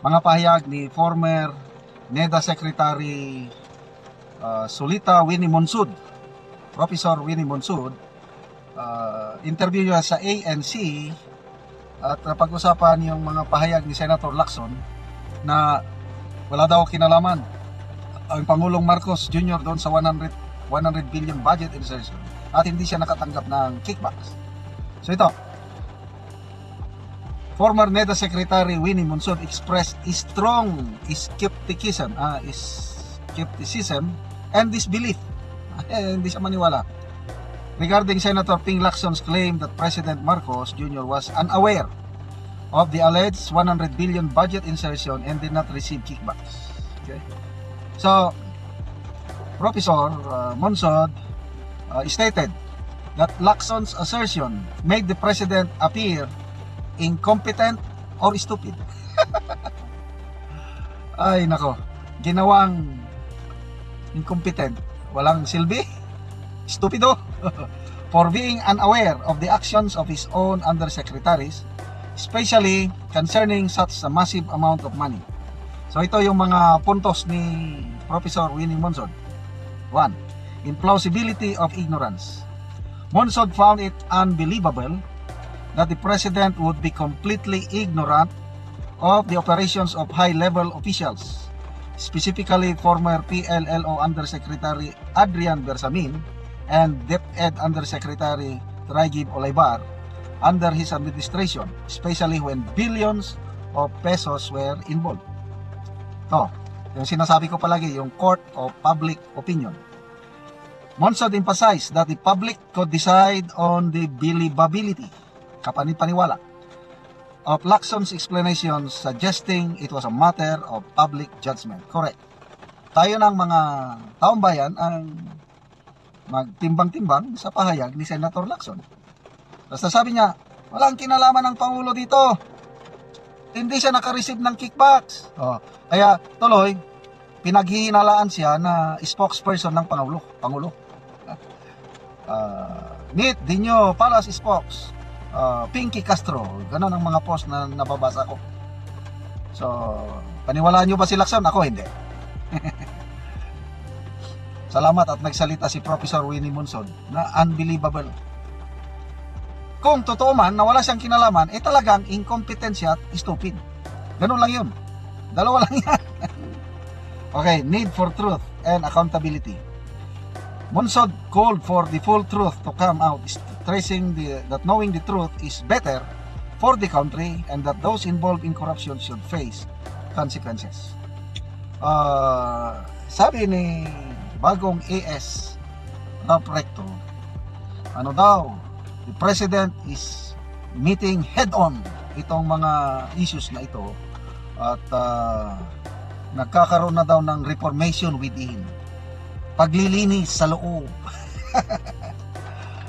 Mga pahayag ni former NEDA Secretary Sulita Winnie Monsud, Professor Winnie Monsud. Interview niya sa ANC at napag-usapan yung mga pahayag ni Senator Lacson na wala daw kinalaman ang Pangulong Marcos Jr. doon sa 100 billion budget insertion at hindi siya nakatanggap ng kickbacks. So ito, former NEDA Secretary Winnie Monsud expressed strong skepticism and disbelief. Hindi siya maniwala regarding Senator Ping Lacson's claim that President Marcos Jr. was unaware of the alleged 100 billion budget insertion and did not receive kickbacks. Okay? So, Professor Monsud stated that Lacson's assertion made the President appear incompetent or stupid. Ay nako, ginawang incompetent, walang silbi, stupido, for being unaware of the actions of his own undersecretaries, especially concerning such a massive amount of money. So ito yung mga puntos ni Professor Winnie Monsud. 1. Implausibility of ignorance. Monsud found it unbelievable that the President would be completely ignorant of the operations of high-level officials, specifically former PLLO Undersecretary Adrian Bersamin and DepEd Undersecretary Traigib Olaybar under his administration, especially when billions of pesos were involved. Ito, yung sinasabi ko palagi, yung court of public opinion. Monsud emphasized that the public could decide on the believability, kapanipaniwala, of Lacson's explanations, suggesting it was a matter of public judgment. Correct. Tayo ng mga taong bayan ang magtimbang-timbang sa pahayag ni Senator Lacson. Basta sabi niya, walang kinalaman ng Pangulo dito. Hindi siya nakareceive ng kickbacks. Kaya tuloy, pinaghihinalaan siya na spokesperson ng Pangulo. Meet Dino Palace spokes Pinky Castro, ganun ang mga post na nababasa ko. So, paniwalaan nyo ba si Lacson? Ako hindi. Salamat at nagsalita si Professor Winnie Monsud na unbelievable. Kung totoo man na wala siyang kinalaman, talagang incompetent siya at stupid. Ganun lang yun. Dalawa lang yan. Okay, need for truth and accountability. Monsud called for the full truth to come out, stressing that knowing the truth is better for the country and that those involved in corruption should face consequences. Sabi ni bagong AS Rob Recto, ano daw, the President is meeting head-on itong mga issues na ito at nagkakaroon na daw ng reformation within, paglilinis sa loob.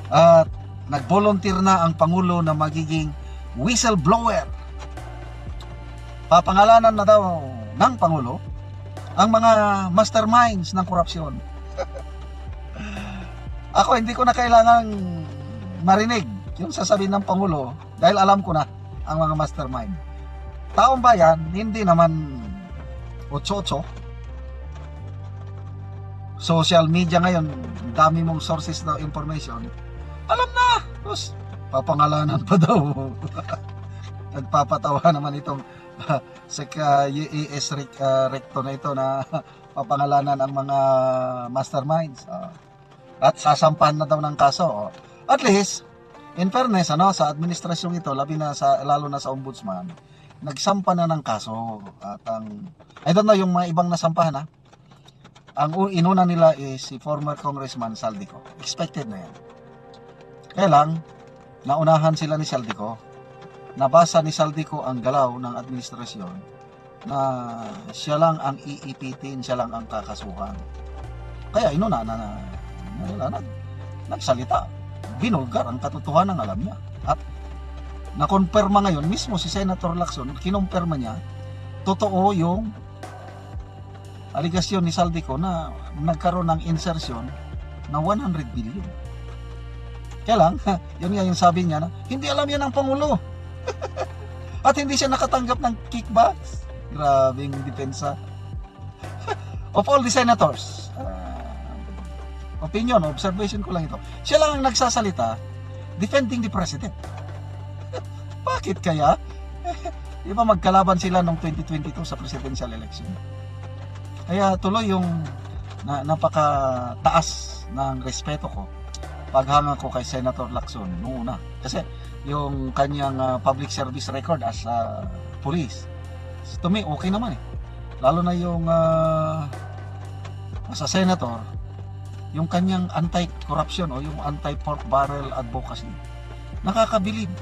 At nag-volunteer na ang Pangulo na magiging whistleblower. Papangalanan na daw ng Pangulo ang mga masterminds ng korupsyon. Ako hindi ko na kailangang marinig yung sasabihin ng Pangulo dahil alam ko na ang mga mastermind. Taong bayan, hindi naman otso-otso. Social media ngayon, dami mong sources na information. Alam na! Tapos, papangalanan pa daw. Nagpapatawa naman itong ES Recto na ito na papangalanan ang mga masterminds. At sasampahan na daw ng kaso. At least, in fairness, sa administrasyong ito, lalo na sa ombudsman, nagsampa na ng kaso. At I don't know yung mga ibang nasampahan ang inuna nila is si former Congressman Saldico. Expected na yan. Kaya lang, naunahan sila ni Saldico. Nabasa ni Saldico ang galaw ng administrasyon na siya lang ang iipitin, siya lang ang kakasuhan. Kaya inuna nagsalita. Binulgar ang katotohanan, alam niya. At nakonperma ngayon, mismo si Senator Lacson, kinumpirma niya, totoo yung aligasyon ni Saldico na nagkaroon ng insertion na 100 billion. Kaya lang, yun nga yung sabi niya na, hindi alam yan ng Pangulo. At hindi siya nakatanggap ng kickbacks. Grabing depensa. Of all the senators, opinion, observation ko lang ito. Siya lang ang nagsasalita defending the president. Bakit kaya? Di ba magkalaban sila noong 2022 sa presidential election? Kaya tuloy yung napakataas ng respeto ko paghanga ko kay Senator Lacson noong una. Kasi yung kanyang public service record as police, to me, okay naman eh. Lalo na yung sa senator, yung kanyang anti-corruption o yung anti-pork barrel advocacy, nakakabilib.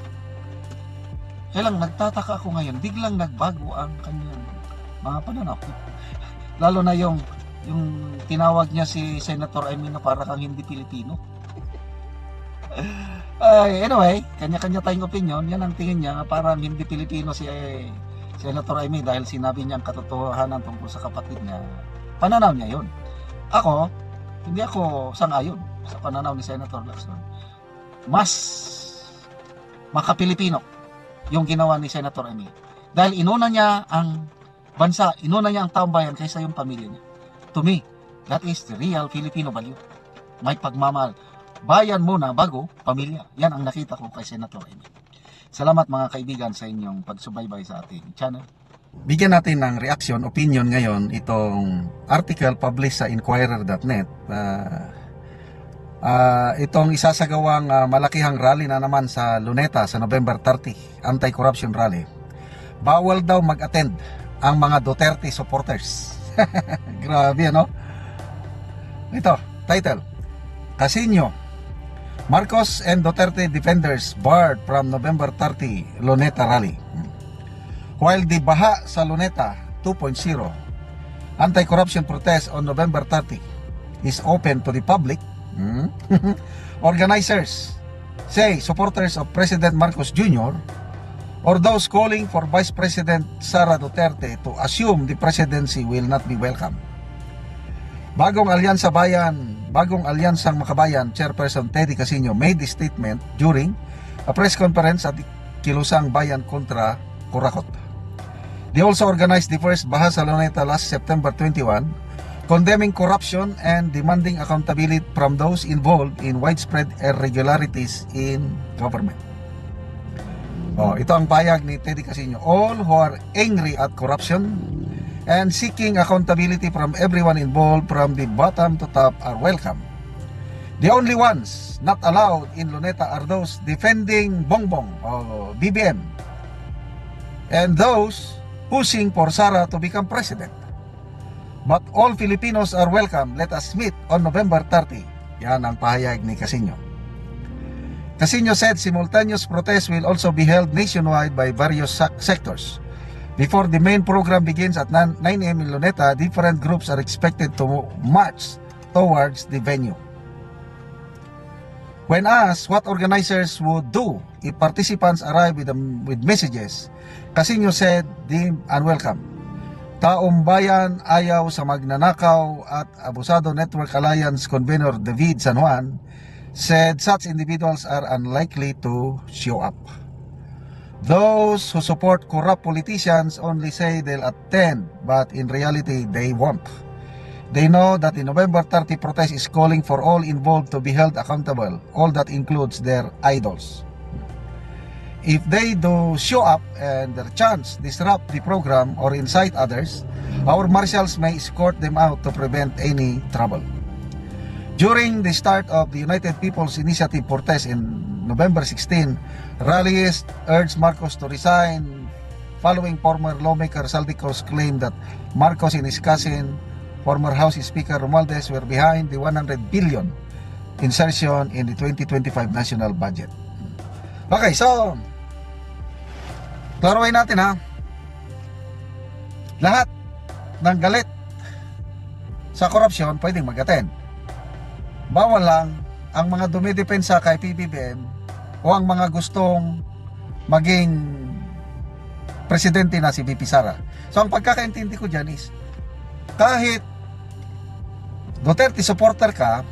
Kaya lang, nagtataka ako ngayon, biglang nagbago ang kanyang mga pananaw. Lalo na yung tinawag niya si Senator Amy na para kang hindi Pilipino. Anyway, kanya-kanya tayong opinion. Yan ang tingin niya, parang hindi Pilipino si Senator Amy dahil sinabi niya ang katotohanan tungkol sa kapatid niya. Pananaw niya yun. Ako, hindi ako sang-ayon sa pananaw ni Senator Lacson. Mas maka-Pilipino yung ginawa ni Senator Amy. Dahil inuna niya ang bansa, inuna niya ang taong bayan kaysa yung pamilya niya. To me, that is the real Filipino value. May pagmamahal. Bayan muna bago pamilya. Yan ang nakita ko kay Senator Amy. Salamat mga kaibigan sa inyong pagsubaybay sa ating channel. Bigyan natin ng reaction, opinion ngayon itong article published sa Inquirer.net. Itong isasagawang malakihang rally na naman sa Luneta sa November 30, anti-corruption rally. Bawal daw mag-attend ang mga Duterte supporters. Grabe, ano? Ito, title. Casino. Marcos and Duterte defenders barred from November 30 Luneta rally. While the Baha sa Luneta 2.0 anti-corruption protest on November 30 is open to the public, organizers say supporters of President Marcos Jr. or those calling for Vice President Sara Duterte to assume the presidency will not be welcome. Bagong Alyansang Makabayan Chairperson Teddy Casino made the statement during a press conference at Kilusang Bayan kontra Coracoc. They also organized the first Baha sa Luneta last September 21, condemning corruption and demanding accountability from those involved in widespread irregularities in government. Ito ang payag ni Teddy Casino. All who are angry at corruption and seeking accountability from everyone involved from the bottom to top are welcome. The only ones not allowed in Luneta are those defending Bongbong or BBM and those pushing for Sara to become president. But all Filipinos are welcome. Let us meet on November 30. Yan ang pahayag ni Casino. Casino said simultaneous protests will also be held nationwide by various sectors. Before the main program begins at 9 a.m. in Luneta, different groups are expected to march towards the venue. When asked what organizers would do if participants arrive with messages, Casino said deemed unwelcome. Taong Bayan Ayaw sa Magnanakaw at Abusado Network Alliance convener David San Juan said such individuals are unlikely to show up. Those who support corrupt politicians only say they'll attend, but in reality, they won't. They know that the November 30 protest is calling for all involved to be held accountable. All that includes their idols. If they do show up and their chance disrupt the program or incite others, our marshals may escort them out to prevent any trouble. During the start of the United People's Initiative protest in November 16, rallies urged Marcos to resign following former lawmaker Saldico's claim that Marcos and his cousin, former House Speaker Romualdez, were behind the 100 billion insertion in the 2025 national budget. Okay, so klaruhin natin ha. Lahat ng galit sa korupsyon pwedeng mag-attend. Bawal lang ang mga dumidepensa kay PBBM o ang mga gustong maging presidente na si VP Sara. So ang pagkakaintindi ko dyan is kahit Duterte supporter ka,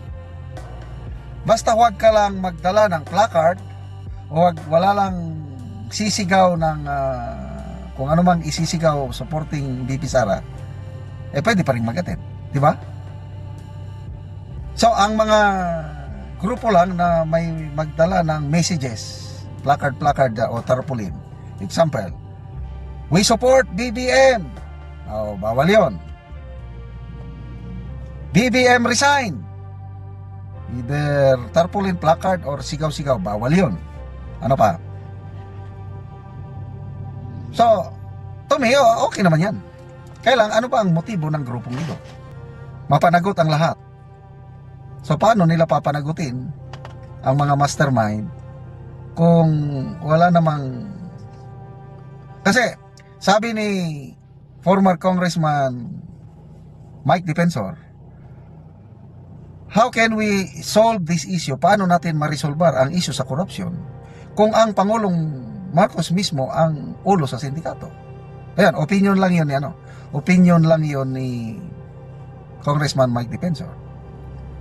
basta huwag ka lang magdala ng placard o wala lang sisigaw ng kung ano mang isisigaw supporting VP Sara, pwede pa rin mag-attend, di ba? So, ang mga grupo lang na may magdala ng messages, placard o tarpaulin. Example, we support BBM. Bawal yun. BBM resign. Either tarpaulin, placard, or sigaw-sigaw. Bawal yun. Ano pa? So, to me, okay naman yan. Kailang, ano ba ang motibo ng grupong ito? Mapanagot ang lahat. So, paano nila papanagutin ang mga mastermind kung wala namang... Kasi, sabi ni former Congressman Mike Defensor, how can we solve this issue? Paano natin ma-resolve ang issue sa corruption kung ang Pangulong Marcos mismo ang ulo sa sindikato? Ayan, opinion lang yun, opinion lang yun ni Congressman Mike Defensor.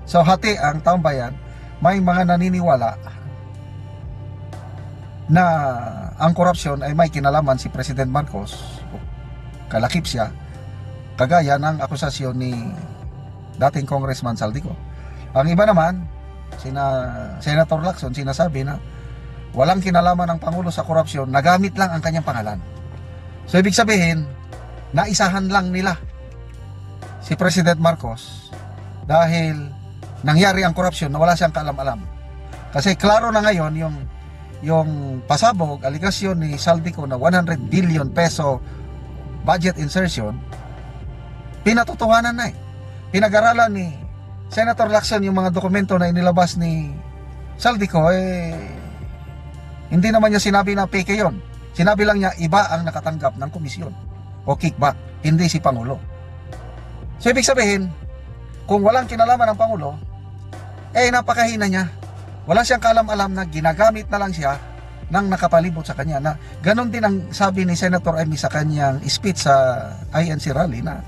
So, hati ang taong bayan, may mga naniniwala na ang korupsyon ay may kinalaman si President Marcos, kalakip siya, kagaya ng akusasyon ni dating Congressman Saldico. Ang iba naman, Senator Lacson, sinasabi na walang kinalaman ng Pangulo sa korupsyon, nagamit lang ang kanyang pangalan. So, ibig sabihin, naisahan lang nila si President Marcos dahil nangyari ang korupsyon na wala siyang kaalam-alam. Kasi klaro na ngayon yung pasabog, aligasyon ni Saldico na 100 billion peso budget insertion, pinatotohanan na Pinag-aralan ni Senator Lacson yung mga dokumento na inilabas ni Saldico, hindi naman niya sinabi na fake yon. Sinabi lang niya iba ang nakatanggap ng komisyon o kickback, hindi si Pangulo. So, ibig sabihin, kung walang kinalaman ng Pangulo, napakahina niya. Wala siyang kaalam-alam na ginagamit na lang siya ng nakapalibot sa kanya. Na ganon din ang sabi ni Senator Amy sa kanyang speech sa INC rally na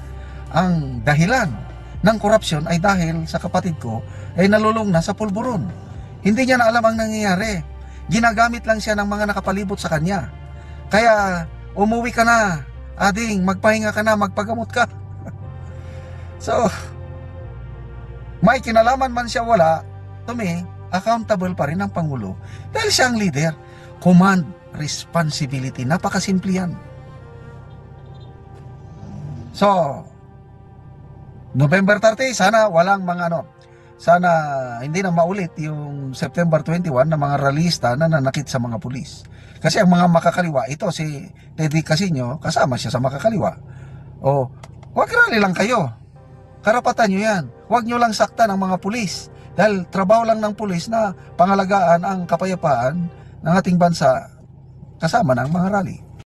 ang dahilan ng korupsyon ay dahil sa kapatid ko ay nalulung na sa pulburon. Hindi niya na alam ang nangyayari. Ginagamit lang siya ng mga nakapalibot sa kanya. Kaya umuwi ka na, ading, magpahinga ka na, magpagamot ka. So, may kinalaman man siya wala, to me, accountable pa rin ang Pangulo dahil siya ang leader. Command responsibility, napakasimple yan. So, November 30, sana walang mga sana hindi na maulit yung September 21 na mga ralista na nanakit sa mga pulis. Kasi ang mga makakaliwa, ito si Teddy Casino, kasama siya sa makakaliwa. Wag rally lang kayo. Karapatan nyo yan. Huwag nyo lang saktan ang mga pulis. Dahil trabaho lang ng pulis na pangalagaan ang kapayapaan ng ating bansa kasama ng mga rally.